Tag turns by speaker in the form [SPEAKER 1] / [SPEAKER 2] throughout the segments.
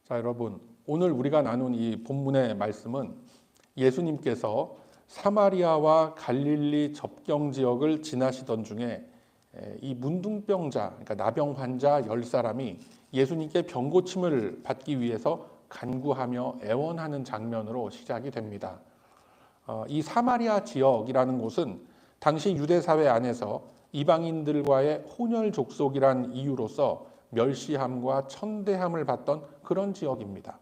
[SPEAKER 1] 자, 여러분, 오늘 우리가 나눈 이 본문의 말씀은 예수님께서 사마리아와 갈릴리 접경 지역을 지나시던 중에 이 문둥병자, 그러니까 나병 환자 10사람이 예수님께 병 고침을 받기 위해서 간구하며 애원하는 장면으로 시작이 됩니다. 이 사마리아 지역이라는 곳은 당시 유대 사회 안에서 이방인들과의 혼혈 족속이란 이유로서 멸시함과 천대함을 받던 그런 지역입니다.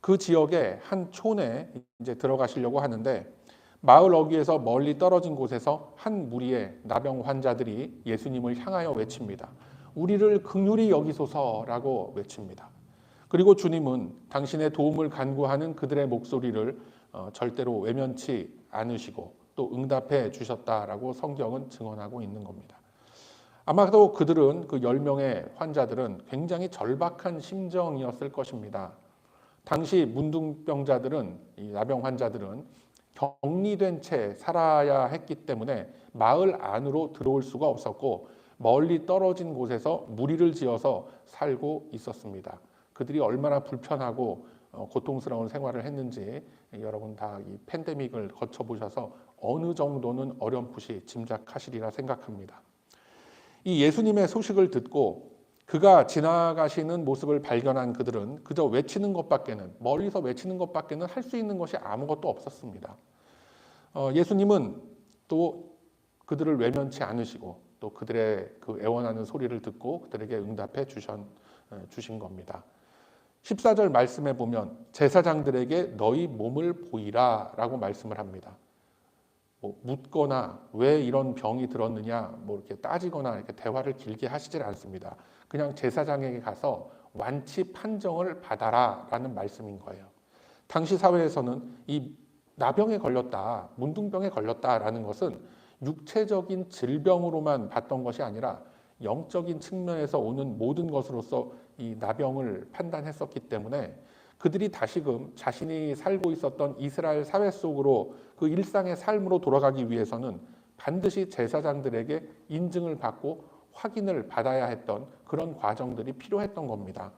[SPEAKER 1] 그 지역의 한 촌에 이제 들어가시려고 하는데 마을 어귀에서 멀리 떨어진 곳에서 한 무리의 나병 환자들이 예수님을 향하여 외칩니다. 우리를 긍휼히 여기소서라고 외칩니다. 그리고 주님은 당신의 도움을 간구하는 그들의 목소리를 절대로 외면치 않으시고 또 응답해 주셨다라고 성경은 증언하고 있는 겁니다. 아마도 그들은 그 10명의 환자들은 굉장히 절박한 심정이었을 것입니다. 당시 문둥병자들은, 이 나병 환자들은 격리된 채 살아야 했기 때문에 마을 안으로 들어올 수가 없었고 멀리 떨어진 곳에서 무리를 지어서 살고 있었습니다. 그들이 얼마나 불편하고 고통스러운 생활을 했는지 여러분 다 이 팬데믹을 거쳐보셔서 어느 정도는 어렴풋이 짐작하시리라 생각합니다. 이 예수님의 소식을 듣고 그가 지나가시는 모습을 발견한 그들은 그저 외치는 것밖에는, 멀리서 외치는 것밖에는 할 수 있는 것이 아무것도 없었습니다. 예수님은 또 그들을 외면치 않으시고 또 그들의 그 애원하는 소리를 듣고 그들에게 응답해 주신 겁니다. 14절 말씀에 보면 제사장들에게 너희 몸을 보이라 라고 말씀을 합니다. 묻거나 왜 이런 병이 들었느냐 이렇게 따지거나 이렇게 대화를 길게 하시질 않습니다. 그냥 제사장에게 가서 완치 판정을 받아라 라는 말씀인 거예요. 당시 사회에서는 이 나병에 걸렸다, 문둥병에 걸렸다라는 것은 육체적인 질병으로만 봤던 것이 아니라 영적인 측면에서 오는 모든 것으로서 이 나병을 판단했었기 때문에 그들이 다시금 자신이 살고 있었던 이스라엘 사회 속으로 그 일상의 삶으로 돌아가기 위해서는 반드시 제사장들에게 인증을 받고 확인을 받아야 했던 그런 과정들이 필요했던 겁니다.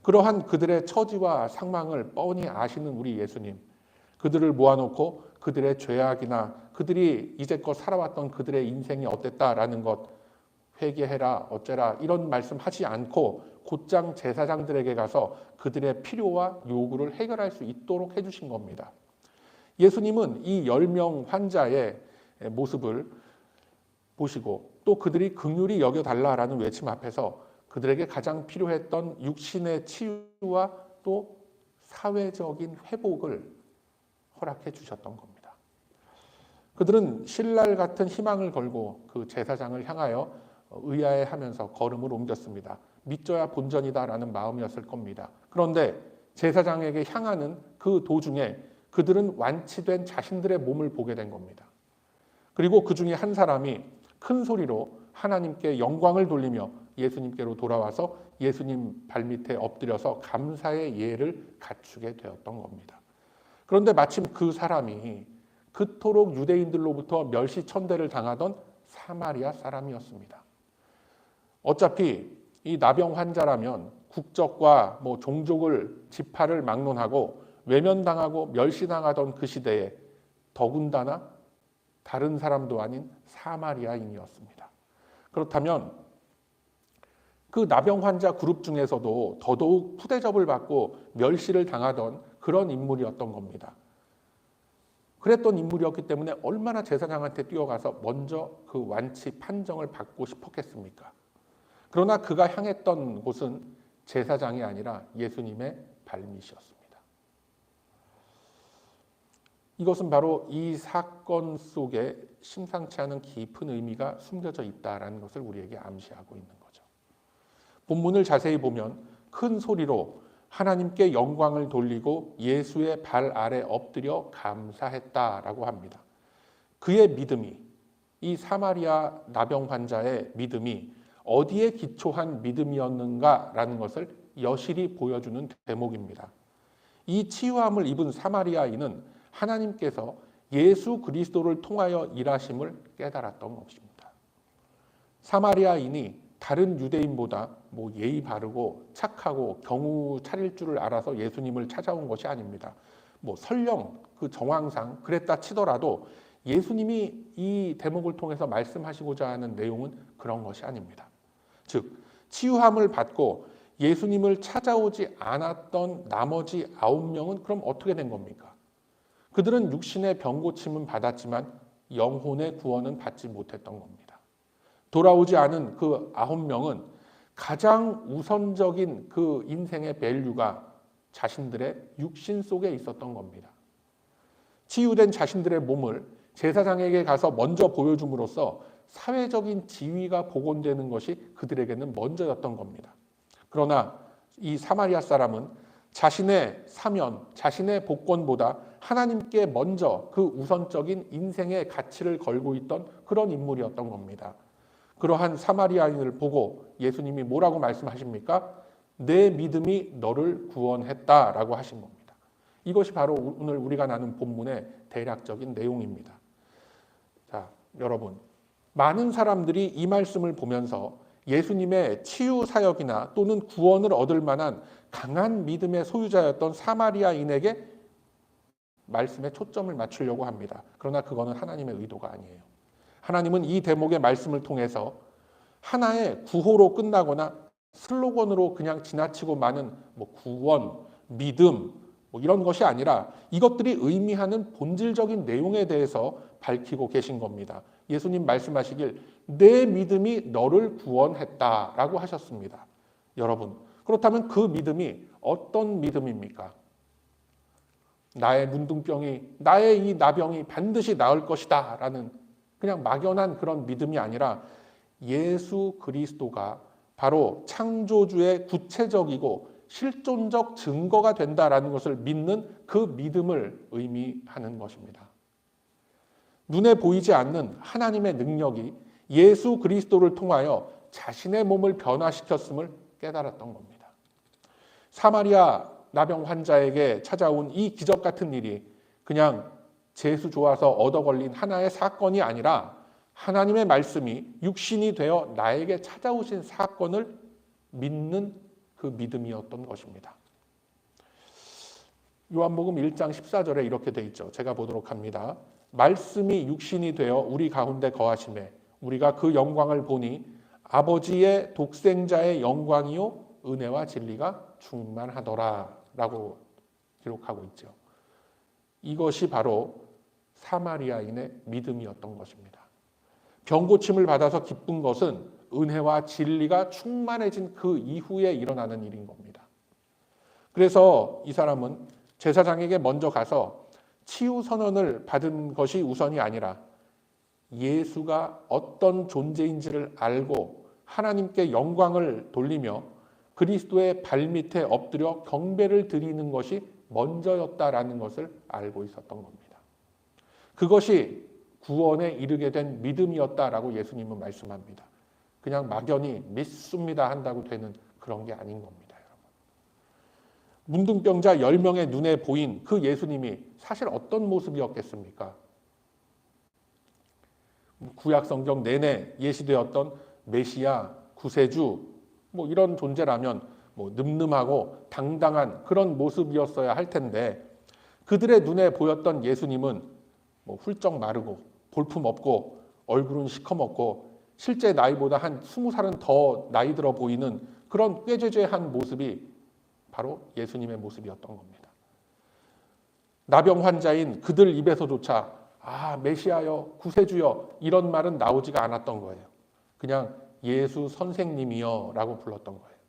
[SPEAKER 1] 그러한 그들의 처지와 상황을 뻔히 아시는 우리 예수님, 그들을 모아놓고 그들의 죄악이나 그들이 이제껏 살아왔던 그들의 인생이 어땠다라는 것 회개해라 어째라 이런 말씀하지 않고 곧장 제사장들에게 가서 그들의 필요와 요구를 해결할 수 있도록 해주신 겁니다. 예수님은 이 10명 환자의 모습을 보시고 또 그들이 긍휼히 여겨달라라는 외침 앞에서 그들에게 가장 필요했던 육신의 치유와 또 사회적인 회복을 허락해 주셨던 겁니다. 그들은 신랄 같은 희망을 걸고 그 제사장을 향하여 의아해하면서 걸음을 옮겼습니다. 믿져야 본전이다라는 마음이었을 겁니다. 그런데 제사장에게 향하는 그 도중에 그들은 완치된 자신들의 몸을 보게 된 겁니다. 그리고 그 중에 한 사람이 큰 소리로 하나님께 영광을 돌리며 예수님께로 돌아와서 예수님 발밑에 엎드려서 감사의 예를 갖추게 되었던 겁니다. 그런데 마침 그 사람이 그토록 유대인들로부터 멸시천대를 당하던 사마리아 사람이었습니다. 어차피 이 나병 환자라면 국적과 종족을 지파를 막론하고 외면당하고 멸시당하던 그 시대에 더군다나 다른 사람도 아닌 사마리아인이었습니다. 그렇다면 그 나병 환자 그룹 중에서도 더더욱 푸대접을 받고 멸시를 당하던 그런 인물이었던 겁니다. 그랬던 인물이었기 때문에 얼마나 제사장한테 뛰어가서 먼저 그 완치 판정을 받고 싶었겠습니까? 그러나 그가 향했던 곳은 제사장이 아니라 예수님의 발밑이었습니다. 이것은 바로 이 사건 속에 심상치 않은 깊은 의미가 숨겨져 있다는 것을 우리에게 암시하고 있는 거죠. 본문을 자세히 보면 큰 소리로 하나님께 영광을 돌리고 예수의 발 아래 엎드려 감사했다라고 합니다. 그의 믿음이, 이 사마리아 나병 환자의 믿음이 어디에 기초한 믿음이었는가라는 것을 여실히 보여주는 대목입니다. 이 치유함을 입은 사마리아인은 하나님께서 예수 그리스도를 통하여 일하심을 깨달았던 것입니다. 사마리아인이 다른 유대인보다 뭐 예의 바르고 착하고 경우 차릴 줄을 알아서 예수님을 찾아온 것이 아닙니다. 뭐 설령 그 정황상 그랬다 치더라도 예수님이 이 대목을 통해서 말씀하시고자 하는 내용은 그런 것이 아닙니다. 즉 치유함을 받고 예수님을 찾아오지 않았던 나머지 9명은 그럼 어떻게 된 겁니까? 그들은 육신의 병고침은 받았지만 영혼의 구원은 받지 못했던 겁니다. 돌아오지 않은 그 9명은 가장 우선적인 그 인생의 밸류가 자신들의 육신 속에 있었던 겁니다. 치유된 자신들의 몸을 제사장에게 가서 먼저 보여줌으로써 사회적인 지위가 복원되는 것이 그들에게는 먼저였던 겁니다. 그러나 이 사마리아 사람은 자신의 사면, 자신의 복권보다 하나님께 먼저 그 우선적인 인생의 가치를 걸고 있던 그런 인물이었던 겁니다. 그러한 사마리아인을 보고 예수님이 뭐라고 말씀하십니까? 내 믿음이 너를 구원했다라고 하신 겁니다. 이것이 바로 오늘 우리가 나눈 본문의 대략적인 내용입니다. 자, 여러분, 많은 사람들이 이 말씀을 보면서 예수님의 치유 사역이나 또는 구원을 얻을 만한 강한 믿음의 소유자였던 사마리아인에게 말씀에 초점을 맞추려고 합니다. 그러나 그거는 하나님의 의도가 아니에요. 하나님은 이 대목의 말씀을 통해서 하나의 구호로 끝나거나 슬로건으로 그냥 지나치고 마는 뭐 구원, 믿음 뭐 이런 것이 아니라 이것들이 의미하는 본질적인 내용에 대해서 밝히고 계신 겁니다. 예수님 말씀하시길 내 믿음이 너를 구원했다라고 하셨습니다. 여러분, 그렇다면 그 믿음이 어떤 믿음입니까? 나의 문둥병이, 나의 이 나병이 반드시 나을 것이다 라는 그냥 막연한 그런 믿음이 아니라 예수 그리스도가 바로 창조주의 구체적이고 실존적 증거가 된다라는 것을 믿는 그 믿음을 의미하는 것입니다. 눈에 보이지 않는 하나님의 능력이 예수 그리스도를 통하여 자신의 몸을 변화시켰음을 깨달았던 겁니다. 사마리아 나병 환자에게 찾아온 이 기적 같은 일이 그냥 재수 좋아서 얻어 걸린 하나의 사건이 아니라 하나님의 말씀이 육신이 되어 나에게 찾아오신 사건을 믿는 그 믿음이었던 것입니다. 요한복음 1장 14절에 이렇게 돼 있죠. 제가 보도록 합니다. 말씀이 육신이 되어 우리 가운데 거하심에 우리가 그 영광을 보니 아버지의 독생자의 영광이요 은혜와 진리가 충만하더라 라고 기록하고 있죠. 이것이 바로 사마리아인의 믿음이었던 것입니다. 병고침을 받아서 기쁜 것은 은혜와 진리가 충만해진 그 이후에 일어나는 일인 겁니다. 그래서 이 사람은 제사장에게 먼저 가서 치유 선언을 받은 것이 우선이 아니라 예수가 어떤 존재인지를 알고 하나님께 영광을 돌리며 그리스도의 발밑에 엎드려 경배를 드리는 것이 먼저였다라는 것을 알고 있었던 겁니다. 그것이 구원에 이르게 된 믿음이었다라고 예수님은 말씀합니다. 그냥 막연히 믿습니다 한다고 되는 그런 게 아닌 겁니다. 여러분. 문둥병자 10명의 눈에 보인 그 예수님이 사실 어떤 모습이었겠습니까? 구약 성경 내내 예시되었던 메시아, 구세주 뭐 이런 존재라면 뭐 늠름하고 당당한 그런 모습이었어야 할 텐데 그들의 눈에 보였던 예수님은 뭐 훌쩍 마르고 볼품 없고 얼굴은 시커멓고 실제 나이보다 한 20살은 더 나이 들어 보이는 그런 꾀죄죄한 모습이 바로 예수님의 모습이었던 겁니다. 나병 환자인 그들 입에서조차 메시아여, 구세주여 이런 말은 나오지가 않았던 거예요. 그냥 예수 선생님이여 라고 불렀던 거예요.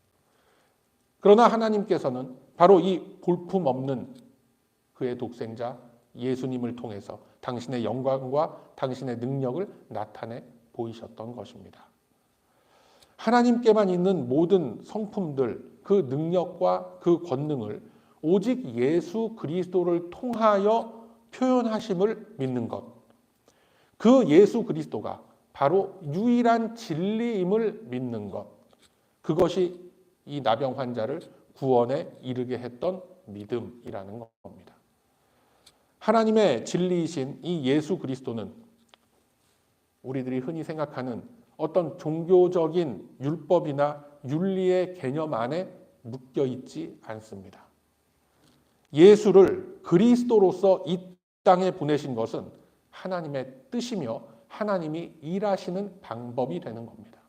[SPEAKER 1] 그러나 하나님께서는 바로 이 볼품 없는 그의 독생자 예수님을 통해서 당신의 영광과 당신의 능력을 나타내 보이셨던 것입니다. 하나님께만 있는 모든 성품들, 그 능력과 그 권능을 오직 예수 그리스도를 통하여 표현하심을 믿는 것. 그 예수 그리스도가 바로 유일한 진리임을 믿는 것. 그것이 이 나병 환자를 구원에 이르게 했던 믿음이라는 겁니다. 하나님의 진리이신 이 예수 그리스도는 우리들이 흔히 생각하는 어떤 종교적인 율법이나 윤리의 개념 안에 묶여 있지 않습니다. 예수를 그리스도로서 이 땅에 보내신 것은 하나님의 뜻이며 하나님이 일하시는 방법이 되는 겁니다.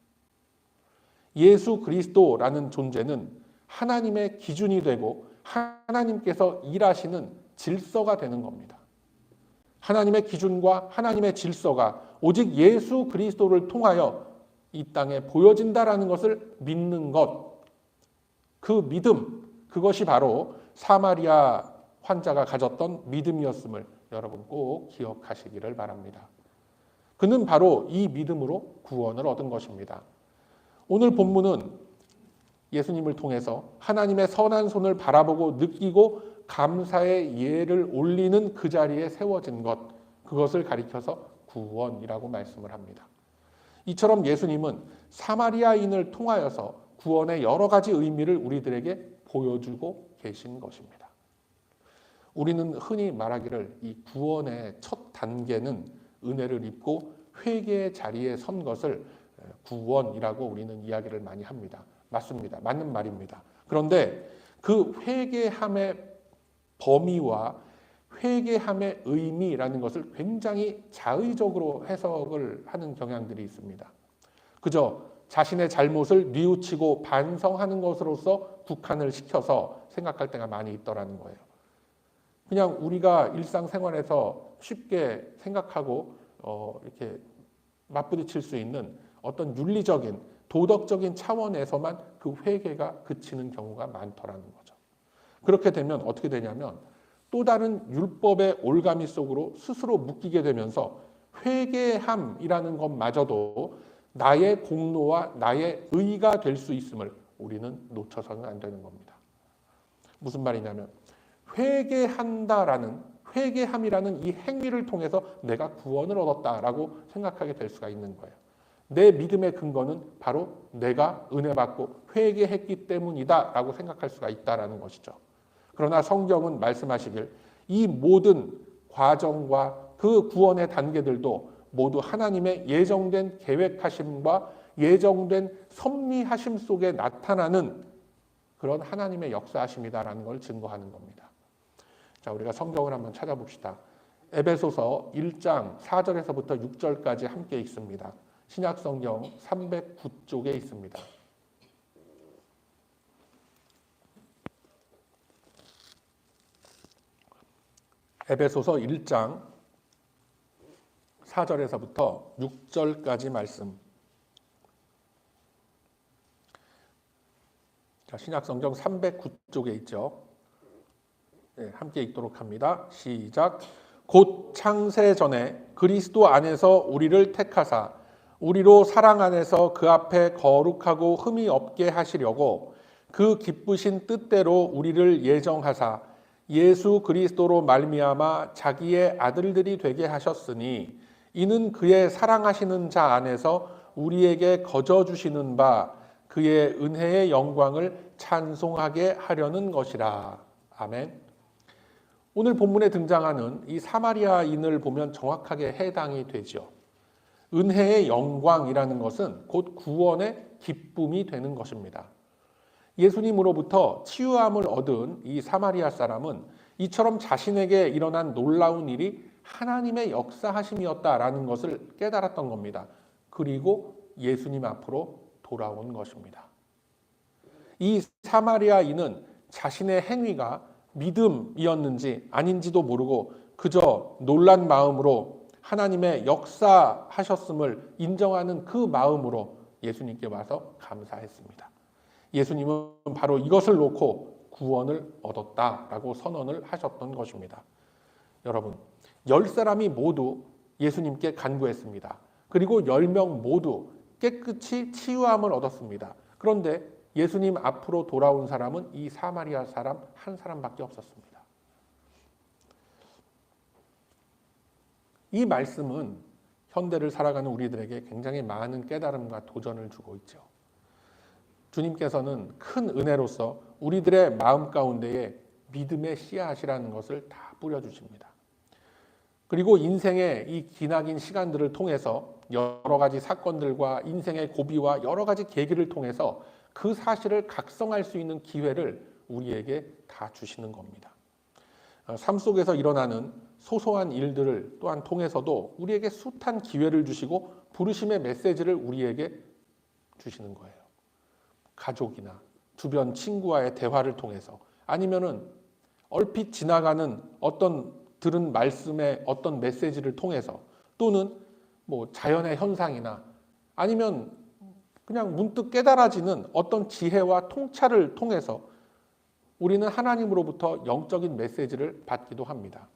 [SPEAKER 1] 예수 그리스도라는 존재는 하나님의 기준이 되고 하나님께서 일하시는 질서가 되는 겁니다. 하나님의 기준과 하나님의 질서가 오직 예수 그리스도를 통하여 이 땅에 보여진다라는 것을 믿는 것, 그 믿음, 그것이 바로 사마리아 환자가 가졌던 믿음이었음을 여러분 꼭 기억하시기를 바랍니다. 그는 바로 이 믿음으로 구원을 얻은 것입니다. 오늘 본문은 예수님을 통해서 하나님의 선한 손을 바라보고 느끼고 감사의 예를 올리는 그 자리에 세워진 것, 그것을 가리켜서 구원이라고 말씀을 합니다. 이처럼 예수님은 사마리아인을 통하여서 구원의 여러 가지 의미를 우리들에게 보여주고 계신 것입니다. 우리는 흔히 말하기를 이 구원의 첫 단계는 은혜를 입고 회개의 자리에 선 것을 구원이라고 우리는 이야기를 많이 합니다. 맞습니다. 맞는 말입니다. 그런데 그 회개함의 범위와 회개함의 의미라는 것을 굉장히 자의적으로 해석을 하는 경향들이 있습니다. 그저 자신의 잘못을 뉘우치고 반성하는 것으로서 국한을 시켜서 생각할 때가 많이 있더라는 거예요. 그냥 우리가 일상생활에서 쉽게 생각하고 이렇게 맞부딪힐 수 있는 어떤 윤리적인 도덕적인 차원에서만 그 회개가 그치는 경우가 많더라는 거죠. 그렇게 되면 어떻게 되냐면 또 다른 율법의 올가미 속으로 스스로 묶이게 되면서 회개함이라는 것마저도 나의 공로와 나의 의가 될 수 있음을 우리는 놓쳐서는 안 되는 겁니다. 무슨 말이냐면 회개함이라는 이 행위를 통해서 내가 구원을 얻었다라고 생각하게 될 수가 있는 거예요. 내 믿음의 근거는 바로 내가 은혜 받고 회개했기 때문이다 라고 생각할 수가 있다는 것이죠. 그러나 성경은 말씀하시길 이 모든 과정과 그 구원의 단계들도 모두 하나님의 예정된 계획하심과 예정된 섭리하심 속에 나타나는 그런 하나님의 역사하심이다라는 걸 증거하는 겁니다. 자, 우리가 성경을 한번 찾아봅시다. 에베소서 1장 4절에서부터 6절까지 함께 읽습니다. 신약성경 309쪽에 있습니다. 에베소서 1장 4절에서부터 6절까지 말씀. 자, 신약성경 309쪽에 있죠. 네, 함께 읽도록 합니다. 시작. 곧 창세 전에 그리스도 안에서 우리를 택하사 우리로 사랑 안에서 그 앞에 거룩하고 흠이 없게 하시려고 그 기쁘신 뜻대로 우리를 예정하사 예수 그리스도로 말미암아 자기의 아들들이 되게 하셨으니 이는 그의 사랑하시는 자 안에서 우리에게 거저 주시는 바 그의 은혜의 영광을 찬송하게 하려는 것이라. 아멘. 오늘 본문에 등장하는 이 사마리아인을 보면 정확하게 해당이 되죠. 은혜의 영광이라는 것은 곧 구원의 기쁨이 되는 것입니다. 예수님으로부터 치유함을 얻은 이 사마리아 사람은 이처럼 자신에게 일어난 놀라운 일이 하나님의 역사하심이었다라는 것을 깨달았던 겁니다. 그리고 예수님 앞으로 돌아온 것입니다. 이 사마리아인은 자신의 행위가 믿음이었는지 아닌지도 모르고 그저 놀란 마음으로 하나님의 역사하셨음을 인정하는 그 마음으로 예수님께 와서 감사했습니다. 예수님은 바로 이것을 놓고 구원을 얻었다라고 선언을 하셨던 것입니다. 여러분, 10사람이 모두 예수님께 간구했습니다. 그리고 10명 모두 깨끗이 치유함을 얻었습니다. 그런데 예수님 앞으로 돌아온 사람은 이 사마리아 사람 한 사람밖에 없었습니다. 이 말씀은 현대를 살아가는 우리들에게 굉장히 많은 깨달음과 도전을 주고 있죠. 주님께서는 큰 은혜로서 우리들의 마음 가운데에 믿음의 씨앗이라는 것을 다 뿌려주십니다. 그리고 인생의 이 기나긴 시간들을 통해서 여러 가지 사건들과 인생의 고비와 여러 가지 계기를 통해서 그 사실을 각성할 수 있는 기회를 우리에게 다 주시는 겁니다. 삶 속에서 일어나는 소소한 일들을 또한 통해서도 우리에게 숱한 기회를 주시고 부르심의 메시지를 우리에게 주시는 거예요. 가족이나 주변 친구와의 대화를 통해서, 아니면은 얼핏 지나가는 어떤 들은 말씀의 어떤 메시지를 통해서, 또는 뭐 자연의 현상이나 아니면 그냥 문득 깨달아지는 어떤 지혜와 통찰을 통해서 우리는 하나님으로부터 영적인 메시지를 받기도 합니다.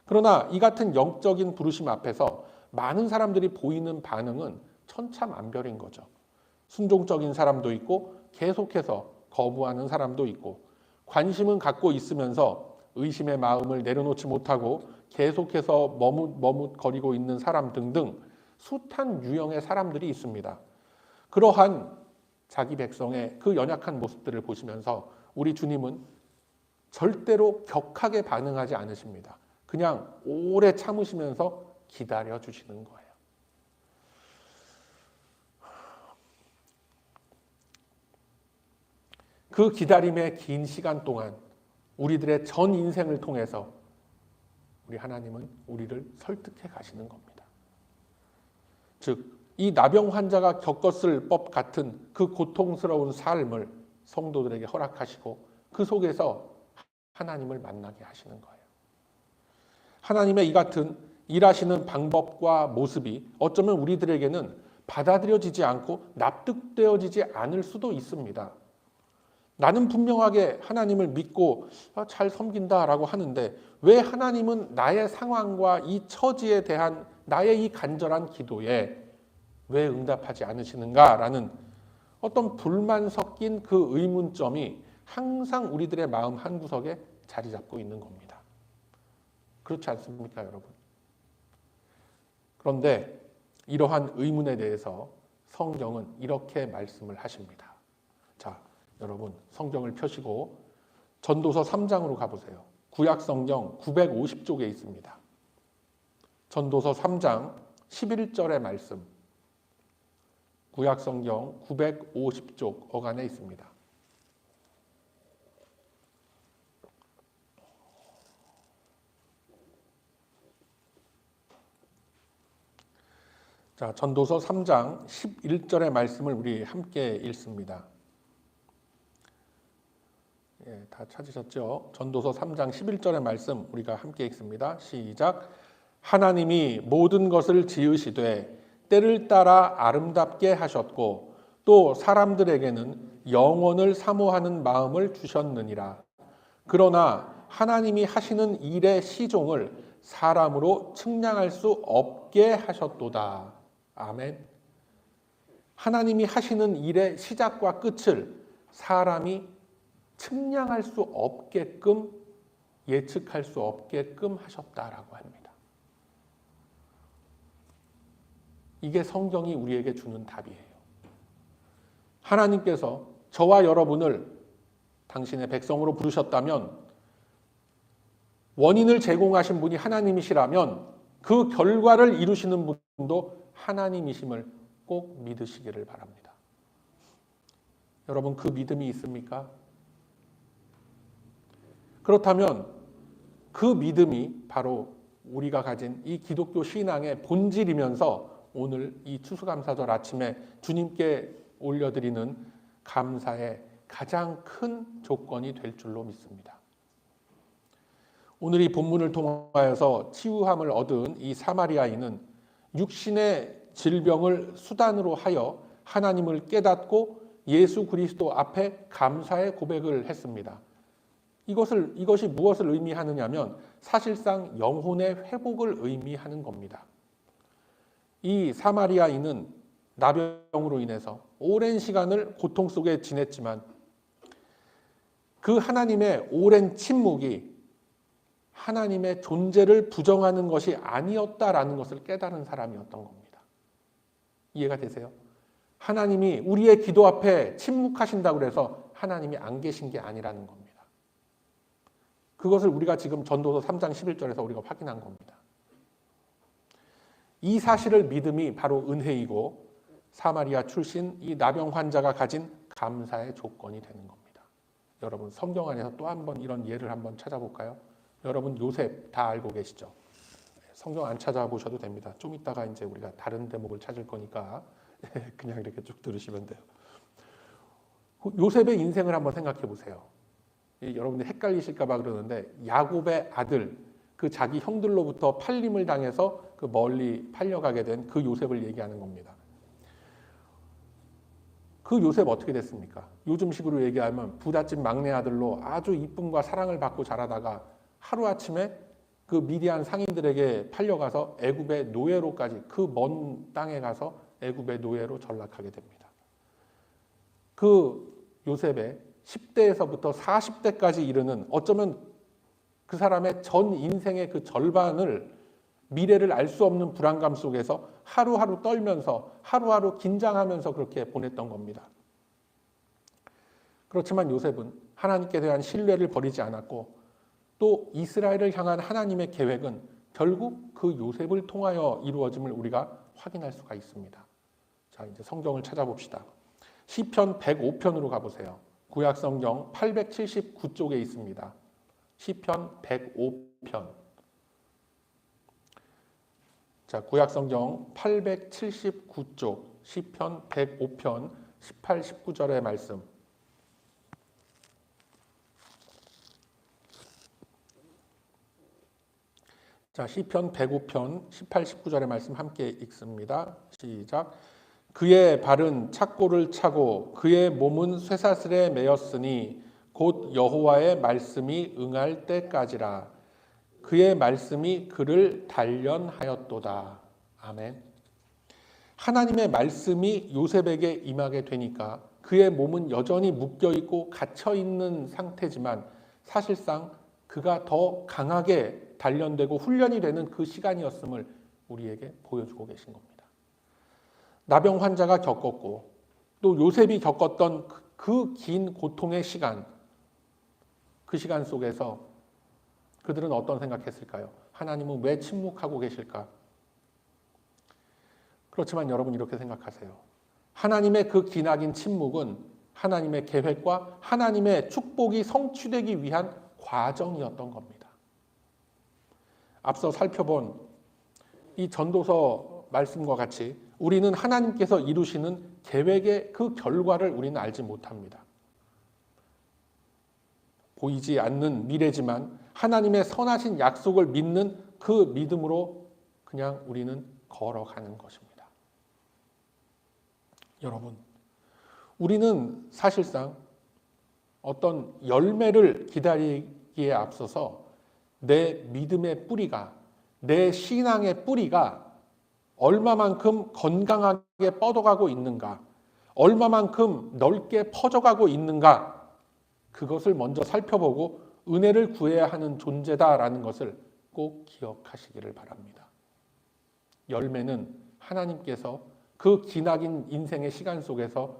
[SPEAKER 1] 그러나 이 같은 영적인 부르심 앞에서 많은 사람들이 보이는 반응은 천차만별인 거죠. 순종적인 사람도 있고 계속해서 거부하는 사람도 있고, 관심은 갖고 있으면서 의심의 마음을 내려놓지 못하고 계속해서 머뭇거리고 있는 사람 등등 숱한 유형의 사람들이 있습니다. 그러한 자기 백성의 그 연약한 모습들을 보시면서 우리 주님은 절대로 격하게 반응하지 않으십니다. 그냥 오래 참으시면서 기다려 주시는 거예요. 그 기다림의 긴 시간 동안 우리들의 전 인생을 통해서 우리 하나님은 우리를 설득해 가시는 겁니다. 즉, 이 나병 환자가 겪었을 법 같은 그 고통스러운 삶을 성도들에게 허락하시고 그 속에서 하나님을 만나게 하시는 거예요. 하나님의 이 같은 일하시는 방법과 모습이 어쩌면 우리들에게는 받아들여지지 않고 납득되어지지 않을 수도 있습니다. 나는 분명하게 하나님을 믿고 잘 섬긴다라고 하는데 왜 하나님은 나의 상황과 이 처지에 대한 나의 이 간절한 기도에 왜 응답하지 않으시는가라는 어떤 불만 섞인 그 의문점이 항상 우리들의 마음 한구석에 자리 잡고 있는 겁니다. 그렇지 않습니까, 여러분? 그런데 이러한 의문에 대해서 성경은 이렇게 말씀을 하십니다. 자, 여러분 성경을 펴시고 전도서 3장으로 가보세요. 구약 성경 950쪽에 있습니다. 전도서 3장 11절의 말씀, 구약 성경 950쪽 어간에 있습니다. 자, 전도서 3장 11절의 말씀을 우리 함께 읽습니다. 예, 다 찾으셨죠? 전도서 3장 11절의 말씀 우리가 함께 읽습니다. 시작. 하나님이 모든 것을 지으시되 때를 따라 아름답게 하셨고 또 사람들에게는 영원을 사모하는 마음을 주셨느니라. 그러나 하나님이 하시는 일의 시종을 사람으로 측량할 수 없게 하셨도다. 아멘. 하나님이 하시는 일의 시작과 끝을 사람이 측량할 수 없게끔, 예측할 수 없게끔 하셨다라고 합니다. 이게 성경이 우리에게 주는 답이에요. 하나님께서 저와 여러분을 당신의 백성으로 부르셨다면, 원인을 제공하신 분이 하나님이시라면 그 결과를 이루시는 분도 하나님이심을 꼭 믿으시기를 바랍니다. 여러분, 그 믿음이 있습니까? 그렇다면 그 믿음이 바로 우리가 가진 이 기독교 신앙의 본질이면서 오늘 이 추수감사절 아침에 주님께 올려드리는 감사의 가장 큰 조건이 될 줄로 믿습니다. 오늘 이 본문을 통하여서 치유함을 얻은 이 사마리아인은 육신의 질병을 수단으로 하여 하나님을 깨닫고 예수 그리스도 앞에 감사의 고백을 했습니다. 이것이 무엇을 의미하느냐면 사실상 영혼의 회복을 의미하는 겁니다. 이 사마리아인은 나병으로 인해서 오랜 시간을 고통 속에 지냈지만 그 하나님의 오랜 침묵이 하나님의 존재를 부정하는 것이 아니었다라는 것을 깨달은 사람이었던 겁니다. 이해가 되세요? 하나님이 우리의 기도 앞에 침묵하신다고 해서 하나님이 안 계신 게 아니라는 겁니다. 그것을 우리가 지금 전도서 3장 11절에서 우리가 확인한 겁니다. 이 사실을 믿음이 바로 은혜이고 사마리아 출신 이 나병 환자가 가진 감사의 조건이 되는 겁니다. 여러분 성경 안에서 또 한 번 이런 예를 한번 찾아볼까요? 여러분 요셉 다 알고 계시죠? 성경 안 찾아보셔도 됩니다. 좀 이따가 이제 우리가 다른 대목을 찾을 거니까 그냥 이렇게 쭉 들으시면 돼요. 요셉의 인생을 한번 생각해 보세요. 여러분들 헷갈리실까 봐 그러는데 야곱의 아들, 그 자기 형들로부터 팔림을 당해서 그 멀리 팔려가게 된 그 요셉을 얘기하는 겁니다. 그 요셉 어떻게 됐습니까? 요즘식으로 얘기하면 부잣집 막내 아들로 아주 이쁨과 사랑을 받고 자라다가 하루아침에 그 미디안 상인들에게 팔려가서 애굽의 노예로까지, 그 먼 땅에 가서 애굽의 노예로 전락하게 됩니다. 그 요셉의 10대에서부터 40대까지 이르는, 어쩌면 그 사람의 전 인생의 그 절반을, 미래를 알 수 없는 불안감 속에서 하루하루 떨면서 하루하루 긴장하면서 그렇게 보냈던 겁니다. 그렇지만 요셉은 하나님께 대한 신뢰를 버리지 않았고 또 이스라엘을 향한 하나님의 계획은 결국 그 요셉을 통하여 이루어짐을 우리가 확인할 수가 있습니다. 자, 이제 성경을 찾아봅시다. 시편 105편으로 가보세요. 구약 성경 879쪽에 있습니다. 시편 105편. 자, 구약 성경 879쪽 시편 105편 18, 19절의 말씀. 자, 시편 105편 18, 19절의 말씀 함께 읽습니다. 시작. 그의 발은 착고를 차고 그의 몸은 쇠사슬에 매였으니 곧 여호와의 말씀이 응할 때까지라. 그의 말씀이 그를 단련하였도다. 아멘. 하나님의 말씀이 요셉에게 임하게 되니까 그의 몸은 여전히 묶여있고 갇혀있는 상태지만 사실상 그가 더 강하게 단련되고 훈련이 되는 그 시간이었음을 우리에게 보여주고 계신 겁니다. 나병 환자가 겪었고 또 요셉이 겪었던 그 긴 고통의 시간, 그 시간 속에서 그들은 어떤 생각했을까요? 하나님은 왜 침묵하고 계실까? 그렇지만 여러분 이렇게 생각하세요. 하나님의 그 기나긴 침묵은 하나님의 계획과 하나님의 축복이 성취되기 위한 과정이었던 겁니다. 앞서 살펴본 이 전도서 말씀과 같이 우리는 하나님께서 이루시는 계획의 그 결과를 우리는 알지 못합니다. 보이지 않는 미래지만 하나님의 선하신 약속을 믿는 그 믿음으로 그냥 우리는 걸어가는 것입니다. 여러분, 우리는 사실상 어떤 열매를 기다리기에 앞서서 내 믿음의 뿌리가, 내 신앙의 뿌리가 얼마만큼 건강하게 뻗어가고 있는가, 얼마만큼 넓게 퍼져가고 있는가, 그것을 먼저 살펴보고 은혜를 구해야 하는 존재다라는 것을 꼭 기억하시기를 바랍니다. 열매는 하나님께서 그 기나긴 인생의 시간 속에서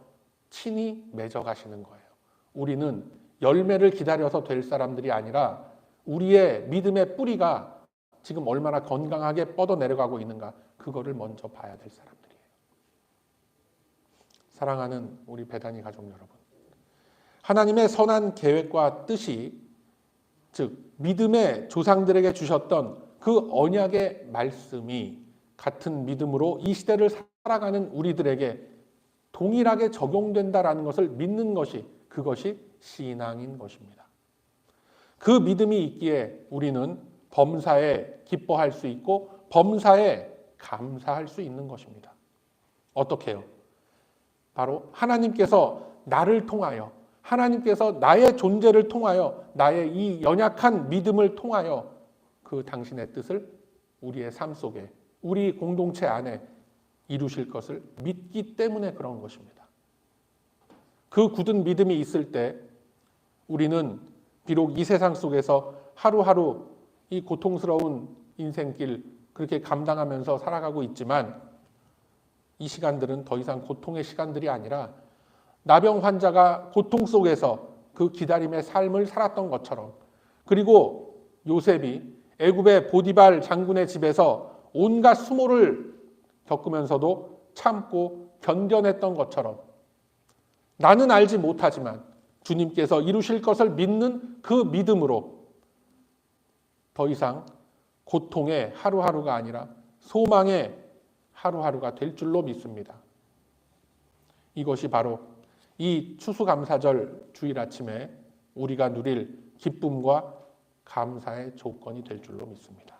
[SPEAKER 1] 친히 맺어가시는 거예요. 우리는 열매를 기다려서 될 사람들이 아니라 우리의 믿음의 뿌리가 지금 얼마나 건강하게 뻗어 내려가고 있는가, 그거를 먼저 봐야 될 사람들이에요. 사랑하는 우리 베다니 가족 여러분, 하나님의 선한 계획과 뜻이, 즉 믿음의 조상들에게 주셨던 그 언약의 말씀이 같은 믿음으로 이 시대를 살아가는 우리들에게 동일하게 적용된다라는 것을 믿는 것이, 그것이 신앙인 것입니다. 그 믿음이 있기에 우리는 범사에 기뻐할 수 있고 범사에 감사할 수 있는 것입니다. 어떻게 해요? 바로 하나님께서 나를 통하여, 하나님께서 나의 존재를 통하여, 나의 이 연약한 믿음을 통하여 그 당신의 뜻을 우리의 삶 속에, 우리 공동체 안에 이루실 것을 믿기 때문에 그런 것입니다. 그 굳은 믿음이 있을 때 우리는 비록 이 세상 속에서 하루하루 이 고통스러운 인생길 그렇게 감당하면서 살아가고 있지만 이 시간들은 더 이상 고통의 시간들이 아니라 나병 환자가 고통 속에서 그 기다림의 삶을 살았던 것처럼, 그리고 요셉이 애굽의 보디발 장군의 집에서 온갖 수모를 겪으면서도 참고 견뎌냈던 것처럼 나는 알지 못하지만 주님께서 이루실 것을 믿는 그 믿음으로 더 이상 고통의 하루하루가 아니라 소망의 하루하루가 될 줄로 믿습니다. 이것이 바로 이 추수감사절 주일 아침에 우리가 누릴 기쁨과 감사의 조건이 될 줄로 믿습니다.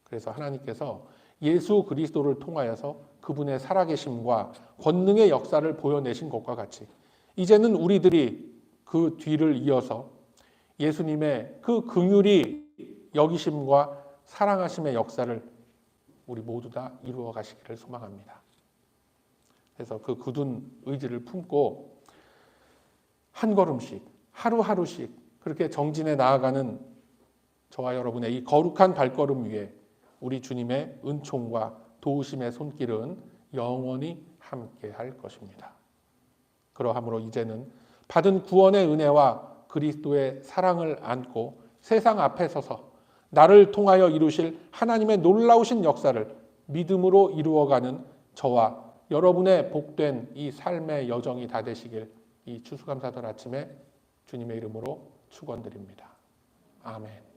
[SPEAKER 1] 그래서 하나님께서 예수 그리스도를 통하여서 그분의 살아계심과 권능의 역사를 보여내신 것과 같이 이제는 우리들이 그 뒤를 이어서 예수님의 그 긍휼이 여기심과 사랑하심의 역사를 우리 모두 다 이루어 가시기를 소망합니다. 그래서 그 굳은 의지를 품고 한 걸음씩 하루하루씩 그렇게 정진해 나아가는 저와 여러분의 이 거룩한 발걸음 위에 우리 주님의 은총과 도우심의 손길은 영원히 함께 할 것입니다. 그러함으로 이제는 받은 구원의 은혜와 그리스도의 사랑을 안고 세상 앞에 서서 나를 통하여 이루실 하나님의 놀라우신 역사를 믿음으로 이루어가는 저와 여러분의 복된 이 삶의 여정이 다 되시길 이 추수감사절 아침에 주님의 이름으로 축원드립니다. 아멘.